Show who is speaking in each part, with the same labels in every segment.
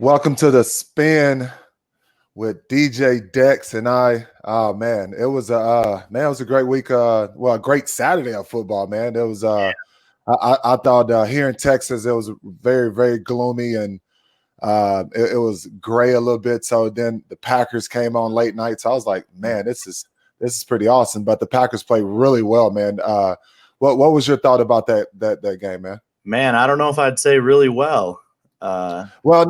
Speaker 1: Welcome to the Spin with DJ Dex and I. Oh man, it was a great week. A great Saturday of football, man. It was I thought here in Texas it was very very gloomy and it was gray a little bit. So then the Packers came on late night. So I was like, man, this is pretty awesome. But the Packers played really well, man. What was your thought about that game, man?
Speaker 2: Man, I don't know if I'd say really well.
Speaker 1: Not well.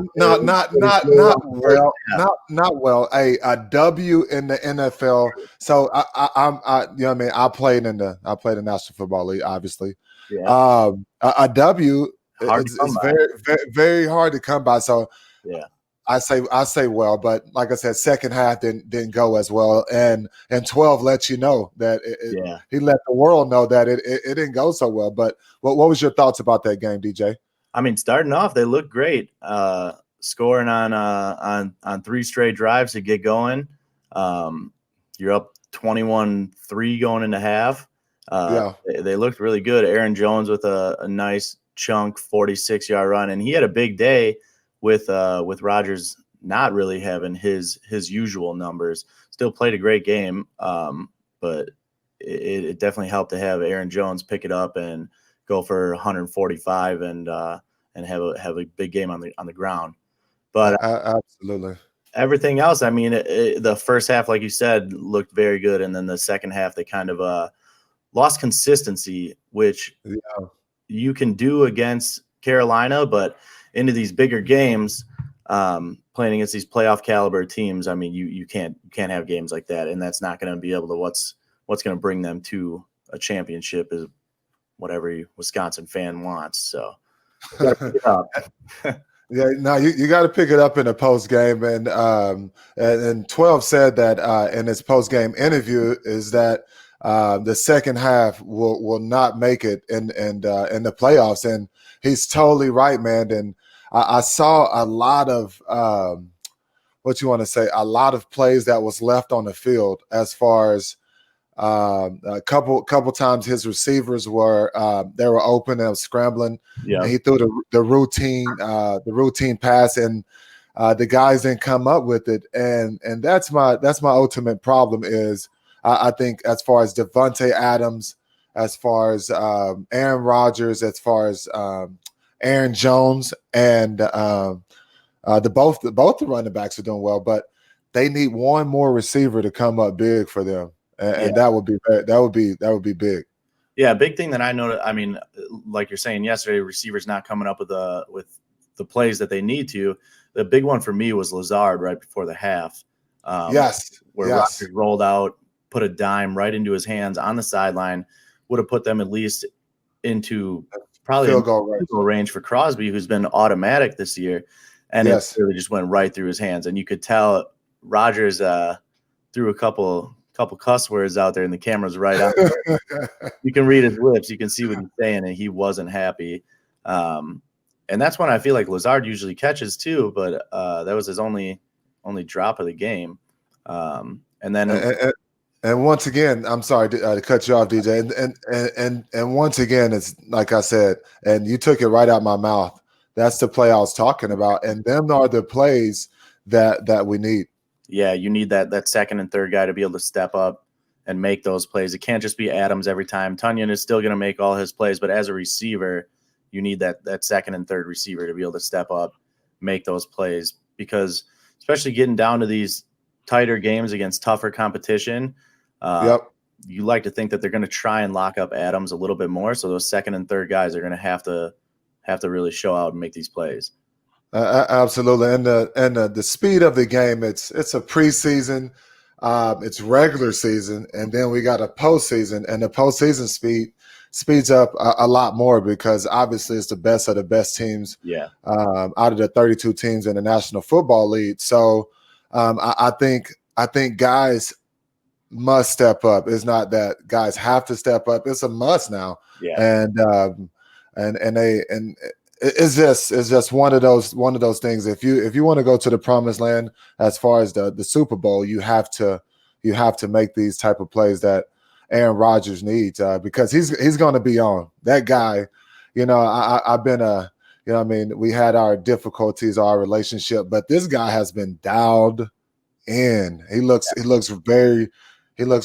Speaker 1: A W in the NFL. So I you know what I mean. I played in the National Football League, obviously.
Speaker 2: Yeah.
Speaker 1: A W is very, very, very hard to come by. So
Speaker 2: yeah,
Speaker 1: I say well, but like I said, second half didn't go as well, and 12 lets you know that he let the world know that it didn't go so well. But what was your thoughts about that game, DJ?
Speaker 2: I mean, starting off, they looked great. Scoring on 3 straight drives to get going. You're up 21-3 going into half. They looked really good. Aaron Jones with a nice chunk 46-yard run, and he had a big day with Rodgers not really having his usual numbers. Still played a great game, but it definitely helped to have Aaron Jones pick it up and go for 145 and have a big game on the ground. But
Speaker 1: absolutely
Speaker 2: everything else, I mean, the first half, like you said, looked very good, and then the second half they kind of lost consistency, which you can do against Carolina, but into these bigger games, playing against these playoff caliber teams, I mean, you can't have games like that, and that's not going to be able to what's going to bring them to a championship is whatever Wisconsin fan wants. So you gotta pick it up.
Speaker 1: You got to pick it up in a post game, and 12 said that in his post game interview is that the second half will not make it in the playoffs, and he's totally right, man. And I saw a lot of a lot of plays that was left on the field as far as a couple times his receivers were they were open and scrambling.
Speaker 2: Yeah,
Speaker 1: and he threw the routine pass, and the guys didn't come up with it. And that's my ultimate problem is I think as far as Devontae Adams, as far as Aaron Rodgers, as far as Aaron Jones, and both the running backs are doing well, but they need one more receiver to come up big for them. And that would be big.
Speaker 2: Yeah, big thing that I noticed. I mean, like you're saying yesterday, receivers not coming up with the plays that they need to. The big one for me was Lazard right before the half. Rodgers rolled out, put a dime right into his hands on the sideline, would have put them at least into probably
Speaker 1: field goal
Speaker 2: range for Crosby, who's been automatic this year, and it really just went right through his hands. And you could tell Rodgers threw a couple cuss words out there, and the camera's right on. You can read his lips. You can see what he's saying, and he wasn't happy. And that's when I feel like Lazard usually catches too, but that was his only drop of the game. And then
Speaker 1: and once again, I'm sorry to cut you off, DJ. And once again, it's like I said, and you took it right out my mouth. That's the play I was talking about, and them are the plays that we need.
Speaker 2: Yeah, you need that second and third guy to be able to step up and make those plays. It can't just be Adams every time. Tunyon is still going to make all his plays, but as a receiver, you need that second and third receiver to be able to step up, make those plays, because especially getting down to these tighter games against tougher competition, you like to think that they're going to try and lock up Adams a little bit more. So those second and third guys are going to have to really show out and make these plays.
Speaker 1: Absolutely, and the speed of the game. It's a preseason, it's regular season, and then we got a postseason, and the postseason speeds up a lot more because obviously it's the best of the best teams. Out of the 32 teams in the National Football League. So I think guys must step up. It's not that guys have to step up; it's a must now. It's just one of those things. If you want to go to the promised land as far as the Super Bowl, you have to make these type of plays that Aaron Rodgers needs because he's going to be on. That guy, I've been a You know what I mean? We had our difficulties, our relationship, but this guy has been dialed in. He looks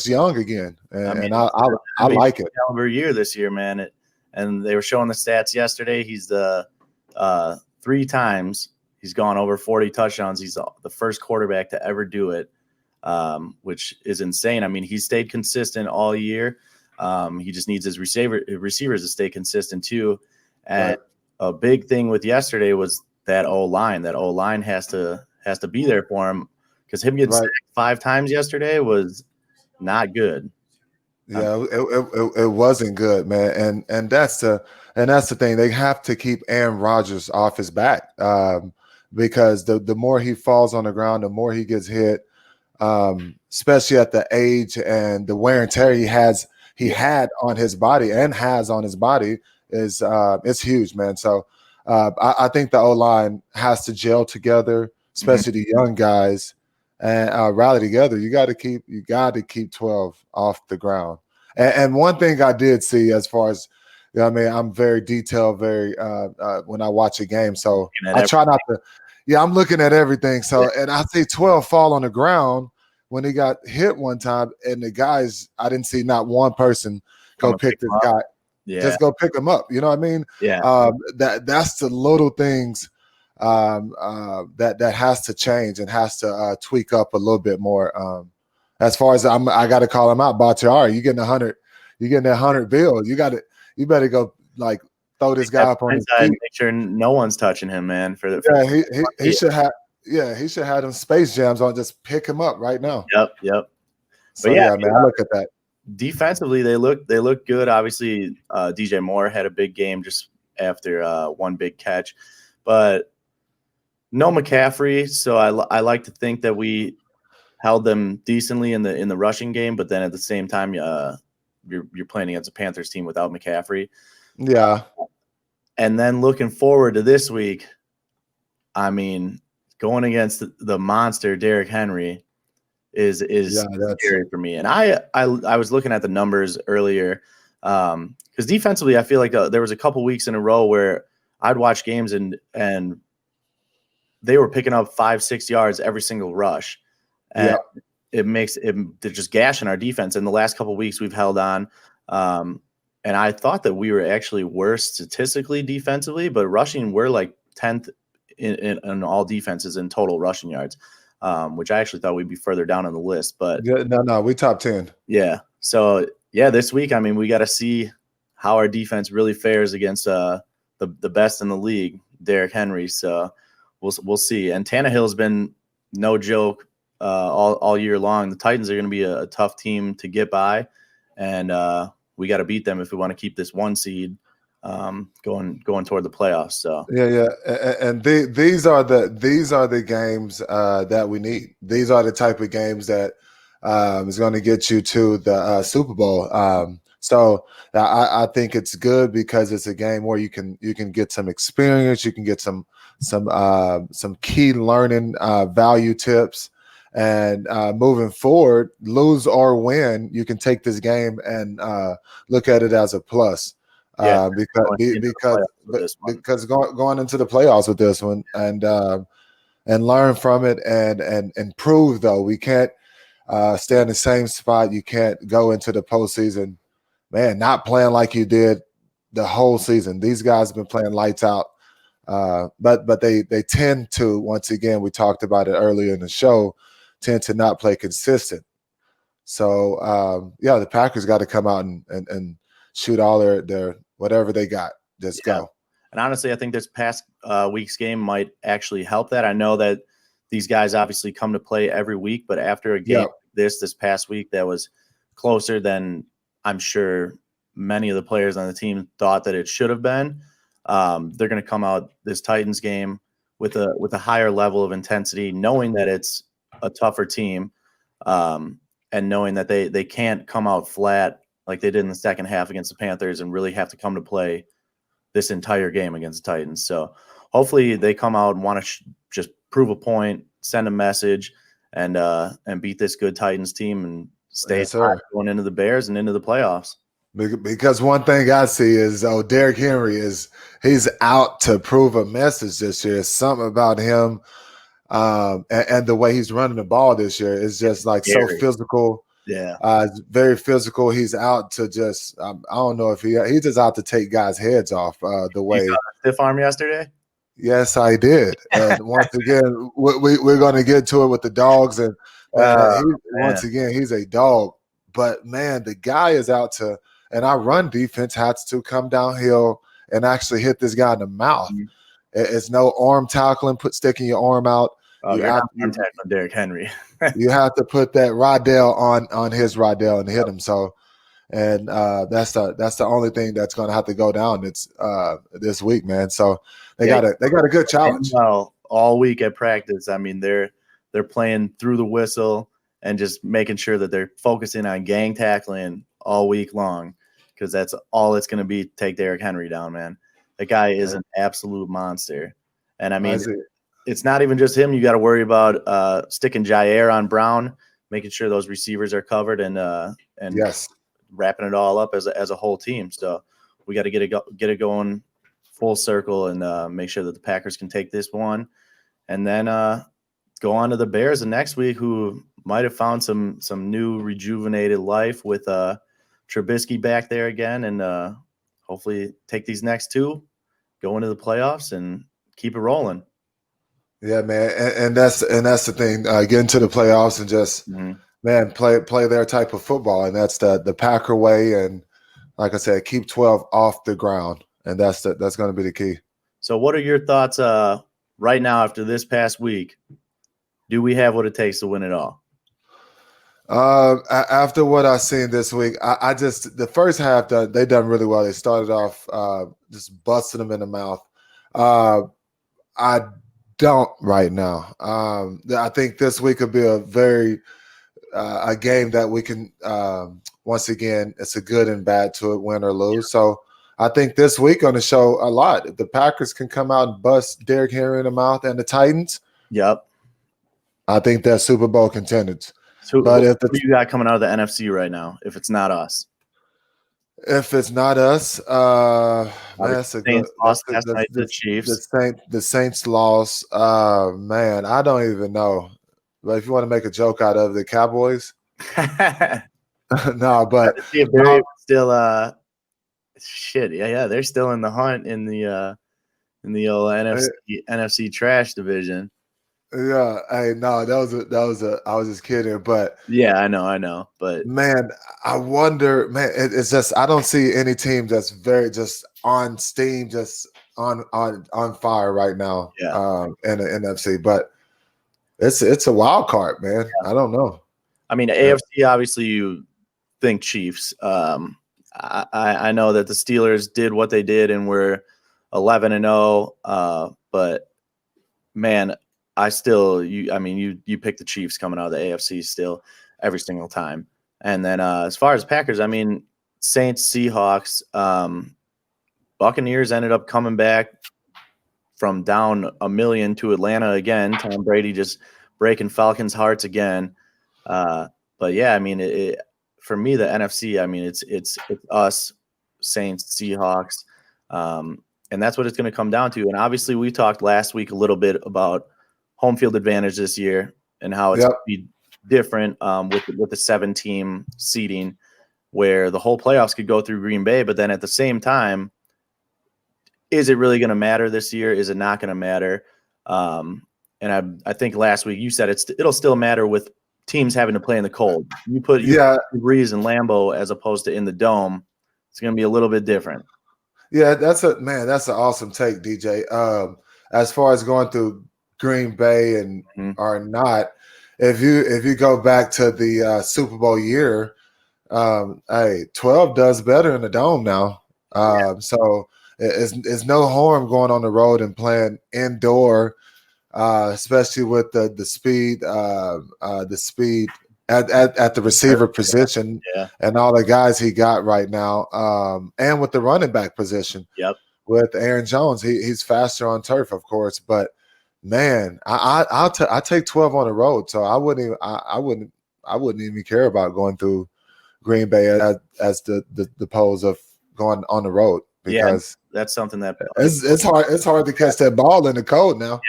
Speaker 1: young again,
Speaker 2: I mean,
Speaker 1: and I like it.
Speaker 2: caliber year this year, man. And they were showing the stats yesterday. He's the 3 times he's gone over 40 touchdowns. He's the first quarterback to ever do it, which is insane. I mean, he stayed consistent all year. He just needs his receivers to stay consistent too. And
Speaker 1: Right.
Speaker 2: a big thing with yesterday was that O-line. That O-line has to be there for him, because him getting sacked 5 times yesterday was not good.
Speaker 1: Yeah, it wasn't good, man, and that's the thing. They have to keep Aaron Rodgers off his back, because the more he falls on the ground, the more he gets hit, especially at the age and the wear and tear he had on his body and has on his body is it's huge, man. So I think the O-line has to gel together, especially the young guys, and rally together. You got to keep 12 off the ground. And one thing I did see, as far as, you know, I mean, I'm very detailed, very when I watch a game, so I try not to. Yeah, I'm looking at everything. So, and I see 12 fall on the ground when he got hit one time, and the guys, I didn't see not one person go pick this guy.
Speaker 2: Yeah.
Speaker 1: Just go pick him up. You know what I mean?
Speaker 2: Yeah.
Speaker 1: That's the little things that has to change and has to tweak up a little bit more. As far as I got to call him out, Bakhtiari, you getting 100, you getting that 100 bill. You better go like throw this guy up on his feet.
Speaker 2: Make sure no one's touching him, man.
Speaker 1: He should have. Yeah, he should have them Space Jams on. Just pick him up right now.
Speaker 2: Yep.
Speaker 1: So yeah, man, I look at that.
Speaker 2: Defensively, they look good. Obviously, DJ Moore had a big game just after one big catch, but no McCaffrey. So I like to think that we held them decently in the rushing game, but then at the same time, you're playing against a Panthers team without McCaffrey.
Speaker 1: Yeah.
Speaker 2: And then looking forward to this week, I mean, going against the monster Derrick Henry is scary for me. And I was looking at the numbers earlier, because defensively, I feel like there was a couple weeks in a row where I'd watch games and they were picking up 5-6 yards every single rush. And they're just gashing our defense. In the last couple of weeks, we've held on. And I thought that we were actually worse statistically defensively, but rushing, we're like 10th in all defenses in total rushing yards, which I actually thought we'd be further down on the list. But
Speaker 1: no, we top 10.
Speaker 2: Yeah. So yeah, this week, I mean, we got to see how our defense really fares against the best in the league, Derrick Henry. So we'll see. And Tannehill's been no joke all year long. The Titans are going to be a tough team to get by, and we got to beat them if we want to keep this 1 seed going toward the playoffs. So
Speaker 1: yeah, and these are the games that we need. These are the type of games that is going to get you to the Super Bowl. So I think it's good because it's a game where you can get some experience, you can get some key learning value tips. And moving forward, lose or win, you can take this game and look at it as a plus. Because going into the playoffs with this one and learn from it and improve. Though we can't stay in the same spot. You can't go into the postseason, man, not playing like you did the whole season. These guys have been playing lights out, but they tend to, once again, we talked about it earlier in the show, tend to not play consistent. So the Packers got to come out and shoot all their whatever they got. Just go.
Speaker 2: And honestly, I think this past week's game might actually help that. I know that these guys obviously come to play every week, but after a game like this past week that was closer than I'm sure many of the players on the team thought that it should have been, they're going to come out this Titans game with a higher level of intensity, knowing that it's a tougher team, and knowing that they can't come out flat like they did in the second half against the Panthers and really have to come to play this entire game against the Titans. So hopefully they come out and want to just prove a point, send a message, and beat this good Titans team and stay hot going into the Bears and into the playoffs.
Speaker 1: Because one thing I see is, Derrick Henry he's out to prove a message this year. Something about him, and the way he's running the ball this year is just like so
Speaker 2: Scary.
Speaker 1: physical.
Speaker 2: Yeah.
Speaker 1: Very physical. He's out to just, I don't know if he's just out to take guys' heads off. The
Speaker 2: You
Speaker 1: way,
Speaker 2: saw the stiff arm yesterday?
Speaker 1: yes, I did. And once again, we're going to get to it with the dogs. And man, once again, he's a dog. But man, the guy is out to, and our run defense has to come downhill and actually hit this guy in the mouth.
Speaker 2: Mm-hmm.
Speaker 1: It's no arm tackling, sticking your arm out.
Speaker 2: Oh, you're not tackling Derrick Henry.
Speaker 1: You have to put that Rodell on his Rodell and hit him. So, and that's the only thing that's going to have to go down. It's this week, man. So they got a good challenge.
Speaker 2: Well, all week at practice, I mean they're playing through the whistle and just making sure that they're focusing on gang tackling all week long, because that's all it's going to be. Take Derrick Henry down, man. The guy is an absolute monster, and I mean. It's not even just him. You got to worry about sticking Jair on Brown, making sure those receivers are covered, and
Speaker 1: yes,
Speaker 2: wrapping it all up as a whole team. So we got to get it going full circle and make sure that the Packers can take this one, and then go on to the Bears the next week, who might have found some new rejuvenated life with Trubisky back there again, and hopefully take these next two, go into the playoffs, and keep it rolling.
Speaker 1: Yeah, man, and that's the thing. Getting to the playoffs and just man play their type of football, and that's the Packer way. And like I said, keep 12 off the ground, and that's going to be the key.
Speaker 2: So, what are your thoughts right now after this past week? Do we have what it takes to win it all?
Speaker 1: After what I've seen this week, I just the first half they done really well. They started off just busting them in the mouth. I don't right now. I think this week could be a very a game that we can once again, it's a good and bad to it, win or lose. So I think this week going to show a lot. If the Packers can come out and bust Derrick Henry in the mouth and the Titans,
Speaker 2: yep,
Speaker 1: I think they're Super Bowl contenders.
Speaker 2: So but if who you got coming out of the NFC right now, if it's not us?
Speaker 1: If it's not us, that's a good.
Speaker 2: The Chiefs.
Speaker 1: The Saints lost. Man, I don't even know. But if you want to make a joke out of the Cowboys, no. But
Speaker 2: if they're still shit. Yeah, they're still in the hunt in the old NFC trash division.
Speaker 1: Yeah, hey, no, that was a. I was just kidding, but
Speaker 2: yeah, I know, but
Speaker 1: man, I wonder, man, it's just I don't see any team that's very just on steam, just on fire right now.
Speaker 2: Yeah,
Speaker 1: in the NFC, but it's a wild card, man. Yeah. I don't know.
Speaker 2: I mean, AFC, obviously, you think Chiefs. I know that the Steelers did what they did and were 11-0, but man. I mean, you pick the Chiefs coming out of the AFC still every single time. And then as far as Packers, I mean, Saints, Seahawks, Buccaneers ended up coming back from down 1 million to Atlanta again. Tom Brady just breaking Falcons' hearts again. But yeah, I mean, for me, the NFC, I mean, it's us, Saints, Seahawks, and that's what it's going to come down to. And obviously, we talked last week a little bit about home field advantage this year and how it's going to be different with the 7-team seeding, where the whole playoffs could go through Green Bay. But then at the same time, is it really going to matter this year? Is it not going to matter? And I think last week you said it'll still matter with teams having to play in the cold. You put degrees in Lambeau as opposed to in the dome. It's going to be a little bit different.
Speaker 1: Yeah, that's an awesome take, DJ. As far as going through Green Bay and or not, if you go back to the Super Bowl year, 12 does better in the dome now. So it's no harm going on the road and playing indoor, especially with the speed at the receiver position and all the guys he got right now, and with the running back position.
Speaker 2: Yep.
Speaker 1: With Aaron Jones, he's faster on turf, of course, but man, I take 12 on the road, so I wouldn't even care about going through Green Bay as the pose of going on the road, because
Speaker 2: that's something that
Speaker 1: it's hard to catch that ball in the cold now.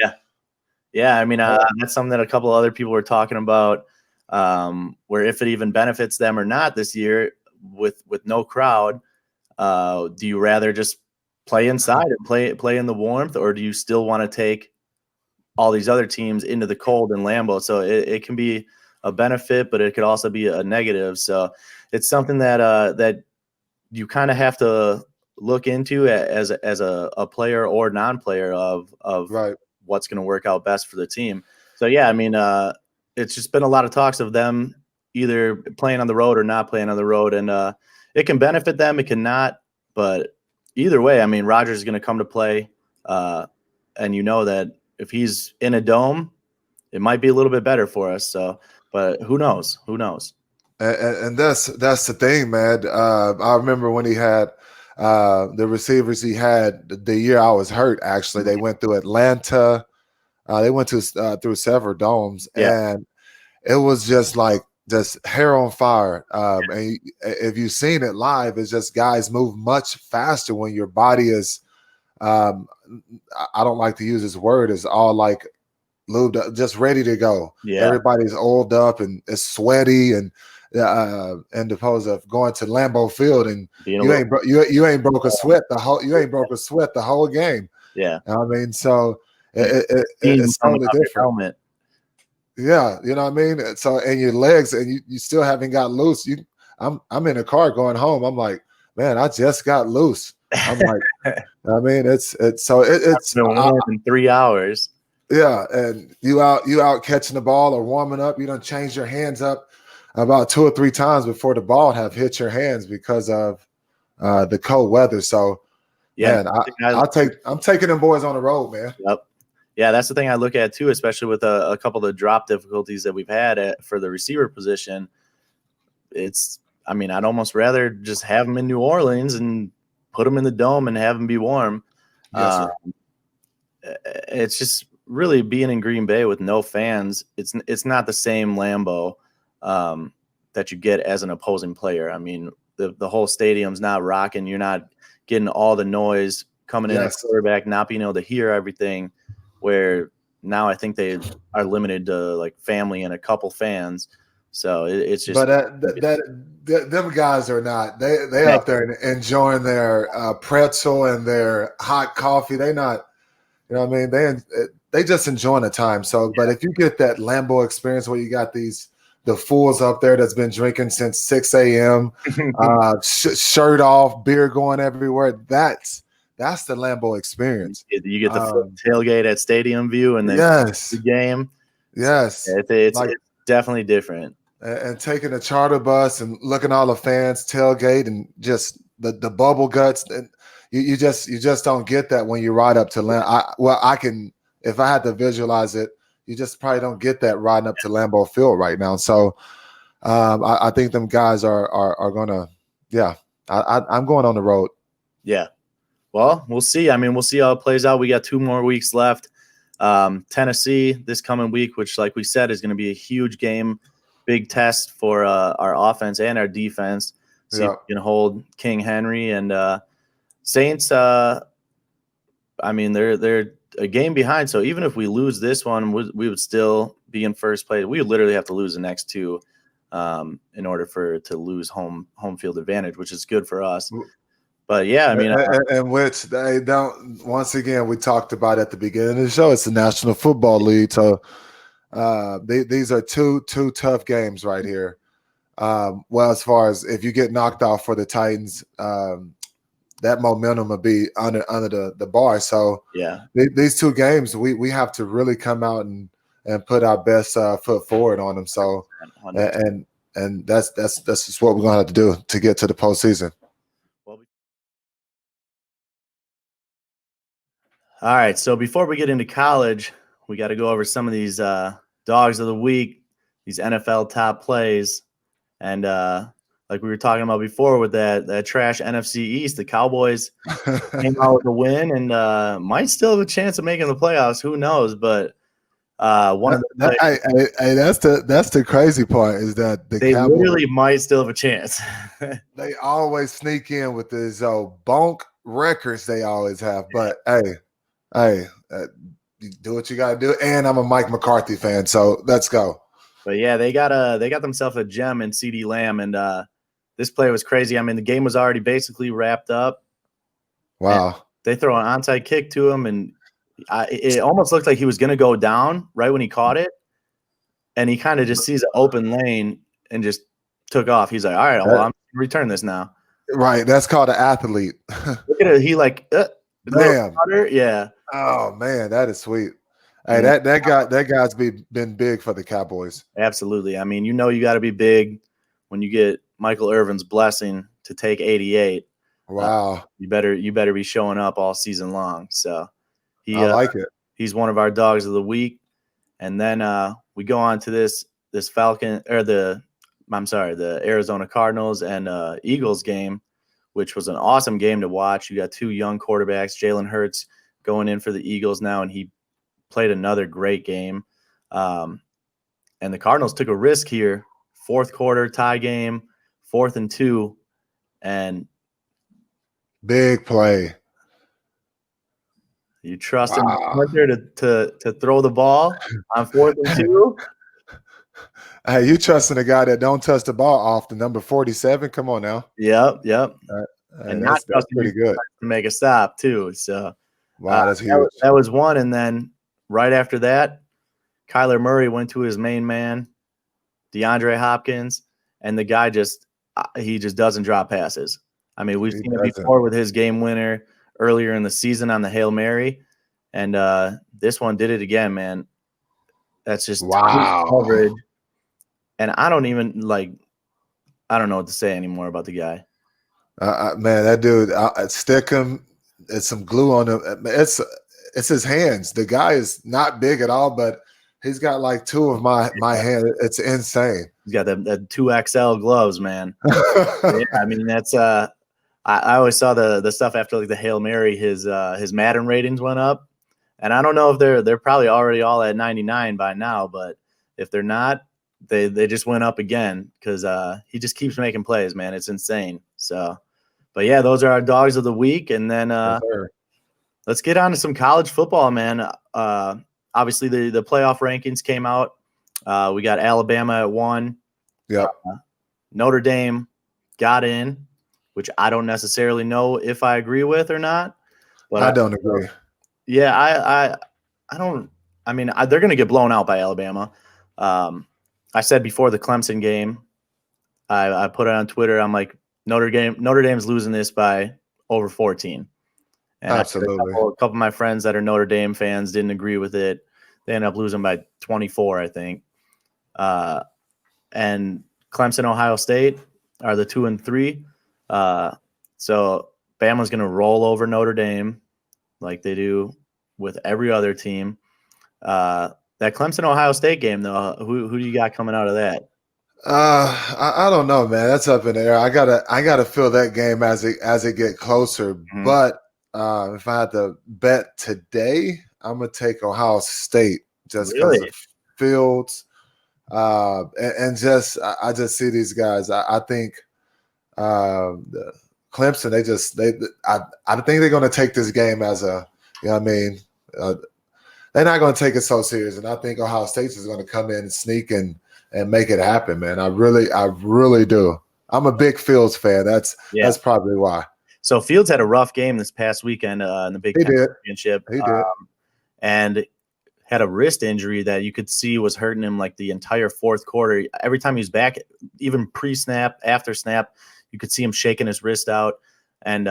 Speaker 2: Yeah. I mean, that's something that a couple of other people were talking about, where if it even benefits them or not this year with no crowd, do you rather just play inside and play in the warmth, or do you still want to take all these other teams into the cold in Lambeau? So it can be a benefit, but it could also be a negative. So it's something that you kind of have to look into as a player or non-player of
Speaker 1: Right.
Speaker 2: what's going to work out best for the team. So yeah, I mean, it's just been a lot of talks of them either playing on the road or not playing on the road, and it can benefit them, it can not. But either way, I mean, Rodgers is going to come to play, and you know that if he's in a dome, it might be a little bit better for us. So, but who knows? Who knows?
Speaker 1: And that's the thing, man. I remember when he had the receivers he had the year I was hurt. Actually, they went through Atlanta. They went through several domes, and it was just like just hair on fire. And if you've seen it live, it's just guys move much faster when your body is. I don't like to use this word. Is all like lubed up, just ready to go.
Speaker 2: Yeah.
Speaker 1: Everybody's oiled up and it's sweaty, and opposed of going to Lambeau Field and you ain't broke a sweat the whole game.
Speaker 2: Yeah.
Speaker 1: I mean, so it's totally different. Yeah, you know what I mean? So, and your legs, and you still haven't got loose. I'm in a car going home. I'm like, man, I just got loose. I'm like, I mean, it's
Speaker 2: been in 3 hours.
Speaker 1: Yeah, and you out catching the ball or warming up. You don't change your hands up about 2 or 3 times before the ball have hit your hands because of the cold weather. So, yeah, man, I'm taking them boys on the road, man.
Speaker 2: Yep. Yeah, that's the thing I look at too, especially with a couple of the drop difficulties that we've had for the receiver position. I mean, I'd almost rather just have them in New Orleans and put them in the dome and have them be warm.
Speaker 1: Yes, sir.
Speaker 2: It's just really being in Green Bay with no fans. It's not the same Lambeau that you get as an opposing player. I mean, the whole stadium's not rocking. You're not getting all the noise coming in at quarterback, not being able to hear everything. Where now I think they are limited to like family and a couple fans. So it's just.
Speaker 1: But them guys are not. They out there enjoying their pretzel and their hot coffee. They not. You know what I mean? They just enjoying the time. So, but if you get that Lambeau experience where you got the fools up there that's been drinking since 6 a.m., shirt off, beer going everywhere, that's the Lambeau experience.
Speaker 2: You get the tailgate at Stadium View and then the game.
Speaker 1: Yes.
Speaker 2: It's definitely different.
Speaker 1: And taking a charter bus and looking at all the fans tailgate and just the bubble guts, and you just don't get that when you ride up to I can, if I had to visualize it, you just probably don't get that riding up to Lambeau Field right now. So I think them guys are gonna, I'm going on the road.
Speaker 2: Yeah. Well, we'll see. I mean, we'll see how it plays out. We got 2 more weeks left. Tennessee this coming week, which, like we said, is going to be a huge game, big test for our offense and our defense. See if we can hold King Henry and Saints. I mean, they're a game behind. So even if we lose this one, we would still be in first place. We would literally have to lose the next 2 in order to lose home field advantage, which is good for us. But yeah, I mean,
Speaker 1: and which they don't. Once again, we talked about at the beginning of the show. It's the National Football League, so these are two tough games right here. Well, as far as if you get knocked out for the Titans, that momentum will be under the bar. So
Speaker 2: yeah,
Speaker 1: these 2 games we have to really come out and put our best foot forward on them. So 100%. and that's just what we're gonna have to do to get to the postseason.
Speaker 2: All right, so before we get into college, we got to go over some of these dogs of the week, these NFL top plays, and like we were talking about before with that trash NFC East, the Cowboys came out with a win and might still have a chance of making the playoffs. Who knows? But One of the
Speaker 1: hey, that's the crazy part is that the
Speaker 2: they
Speaker 1: Cowboys
Speaker 2: literally might still have a chance.
Speaker 1: they always sneak in with these bonk records they always have. But hey, you do what you got to do. And I'm a Mike McCarthy fan, so let's go.
Speaker 2: But yeah, they got themselves a gem in CeeDee Lamb, and this play was crazy. I mean, the game was already basically wrapped up.
Speaker 1: Wow.
Speaker 2: They throw an onside kick to him, and it almost looked like he was going to go down right when he caught it. And he kind of just sees an open lane and just took off. He's like, all right, well, I'm going to return this now.
Speaker 1: Right. That's called an athlete.
Speaker 2: Look at it. He like,
Speaker 1: damn.
Speaker 2: Yeah.
Speaker 1: Oh, man, that is sweet. Hey, that guy's been big for the Cowboys.
Speaker 2: Absolutely. I mean, you got to be big when you get Michael Irvin's blessing to take 88.
Speaker 1: Wow.
Speaker 2: You better be showing up all season long. So
Speaker 1: I like it.
Speaker 2: He's one of our dogs of the week. And then we go on to this Falcon or the Arizona Cardinals and Eagles game, which was an awesome game to watch. You got two young quarterbacks, Jalen Hurts going in for the Eagles now, and he played another great game. And the Cardinals took a risk here. Fourth quarter tie game, 4th and 2, and
Speaker 1: big play.
Speaker 2: You trust him to throw the ball on 4th and 2?
Speaker 1: Hey, you trusting a guy that don't touch the ball off the number 47? Come on now.
Speaker 2: Yep. And not trusting
Speaker 1: pretty good
Speaker 2: to make a stop too. So
Speaker 1: wow, that's huge.
Speaker 2: That was one. And then right after that, Kyler Murray went to his main man, DeAndre Hopkins, and the guy just doesn't drop passes. I mean, we've seen it before with his game winner earlier in the season on the Hail Mary, and this one did it again, man. That's just
Speaker 1: wow
Speaker 2: coverage. And I don't know what to say anymore about the guy.
Speaker 1: Man, that dude, stick him. It's some glue on him. It's his hands. The guy is not big at all, but he's got like 2 of my hands. It's insane.
Speaker 2: He's got the 2XL gloves, man. Yeah, I mean, that's I always saw the stuff after like the Hail Mary, his Madden ratings went up. And I don't know if they're probably already all at 99 by now, but if they're not, they just went up again because he just keeps making plays, man. It's insane. So, but yeah, those are our dogs of the week. And then let's get on to some college football, man. Obviously, the playoff rankings came out. We got Alabama at 1.
Speaker 1: Yep.
Speaker 2: Notre Dame got in, which I don't necessarily know if I agree with or not. But
Speaker 1: I don't agree.
Speaker 2: Yeah, I don't. I mean, they're going to get blown out by Alabama. I said before the Clemson game, I put it on Twitter. I'm like, Notre Dame's losing this by over 14. And
Speaker 1: absolutely.
Speaker 2: A couple of my friends that are Notre Dame fans didn't agree with it. They ended up losing by 24, I think. And Clemson, Ohio State are the 2 and 3. So Bama's going to roll over Notre Dame like they do with every other team. That Clemson Ohio State game, though, who do you got coming out of that?
Speaker 1: I don't know, man. That's up in the air. I gotta feel that game as it get closer. Mm-hmm. But if I had to bet today, I'm gonna take Ohio State just because of Fields. And just I just see these guys. I think the Clemson. I think they're gonna take this game as a, you know what I mean. They're not going to take it so serious, and I think Ohio State is going to come in and sneak and make it happen, man. I really do. I'm a big Fields fan. That's probably why.
Speaker 2: So Fields had a rough game this past weekend in the Big Ten Championship.
Speaker 1: He did,
Speaker 2: and had a wrist injury that you could see was hurting him like the entire 4th quarter. Every time he was back, even pre-snap, after snap, you could see him shaking his wrist out and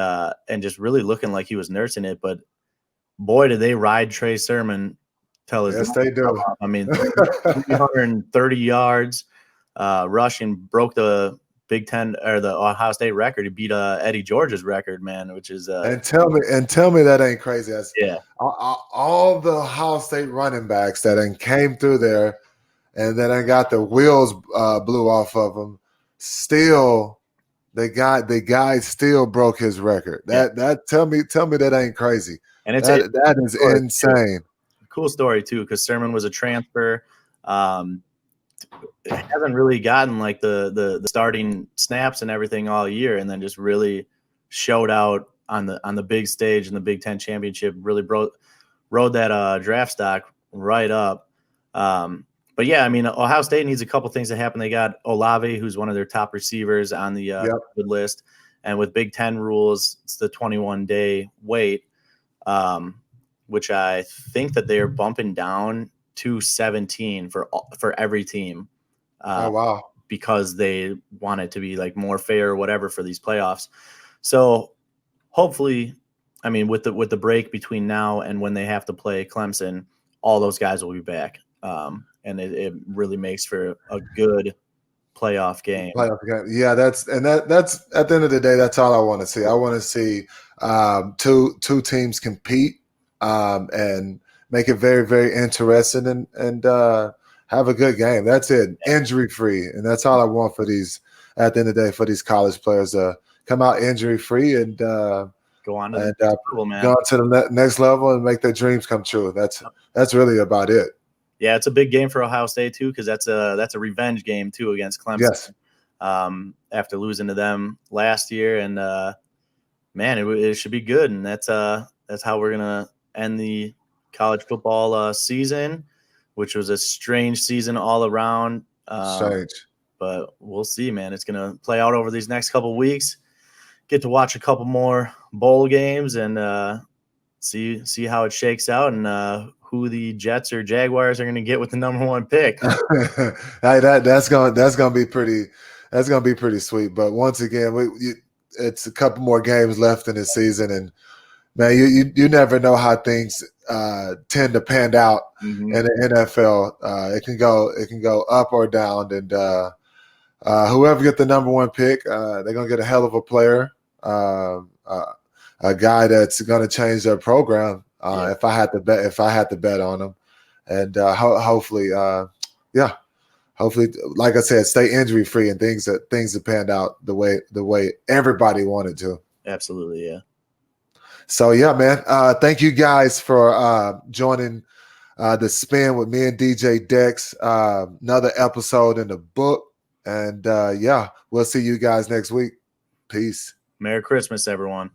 Speaker 2: just really looking like he was nursing it, but. Boy, did they ride Trey Sermon till his
Speaker 1: yes, they do.
Speaker 2: I mean, 330 yards rushing, broke the Big Ten or the Ohio State record. He beat Eddie George's record, man, which is
Speaker 1: and tell me that ain't crazy.
Speaker 2: Yeah,
Speaker 1: all the Ohio State running backs that came through there, and then I got the wheels blew off of them. Still, the guy still broke his record. That tell me that ain't crazy.
Speaker 2: And it's
Speaker 1: that is insane.
Speaker 2: cool story too, because Sermon was a transfer. Hasn't really gotten like the starting snaps and everything all year, and then just really showed out on the big stage in the Big Ten championship. Really rode that draft stock right up. But yeah, I mean, Ohio State needs a couple things to happen. They got Olave, who's one of their top receivers on the good list, and with Big Ten rules, it's the 21-day wait, which I think that they are bumping down to 17 for every team.
Speaker 1: Oh wow!
Speaker 2: Because they want it to be like more fair or whatever for these playoffs. So hopefully, I mean, with the break between now and when they have to play Clemson, all those guys will be back, and it really makes for a good playoff game.
Speaker 1: Yeah, that's at the end of the day, that's all I want to see. I want to see two teams compete and make it very, very interesting and have a good game. That's it, injury free, and that's all I want for these. At the end of the day, for these college players to come out injury free and
Speaker 2: go on to
Speaker 1: the next level and make their dreams come true. That's really about it.
Speaker 2: Yeah, it's a big game for Ohio State too, because that's a revenge game too against Clemson.
Speaker 1: Yes.
Speaker 2: After losing to them last year, and man, it should be good, and that's how we're gonna end the college football season, which was a strange season all around.
Speaker 1: Strange,
Speaker 2: but we'll see, man. It's gonna play out over these next couple weeks. Get to watch a couple more bowl games and see how it shakes out and who the Jets or Jaguars are going to get with the number 1 pick.
Speaker 1: that's gonna be pretty sweet. But once again, it's a couple more games left in the season, and man, you never know how things tend to pan out in the NFL. It can go up or down, and whoever get the number 1 pick, they're gonna get a hell of a player, a guy that's gonna change their program. If I had to bet on them, and hopefully, like I said, stay injury free and things have panned out the way everybody wanted to.
Speaker 2: Absolutely, yeah.
Speaker 1: So yeah, man. Thank you guys for joining the spin with me and DJ Dex. Another episode in the book, and we'll see you guys next week. Peace.
Speaker 2: Merry Christmas, everyone.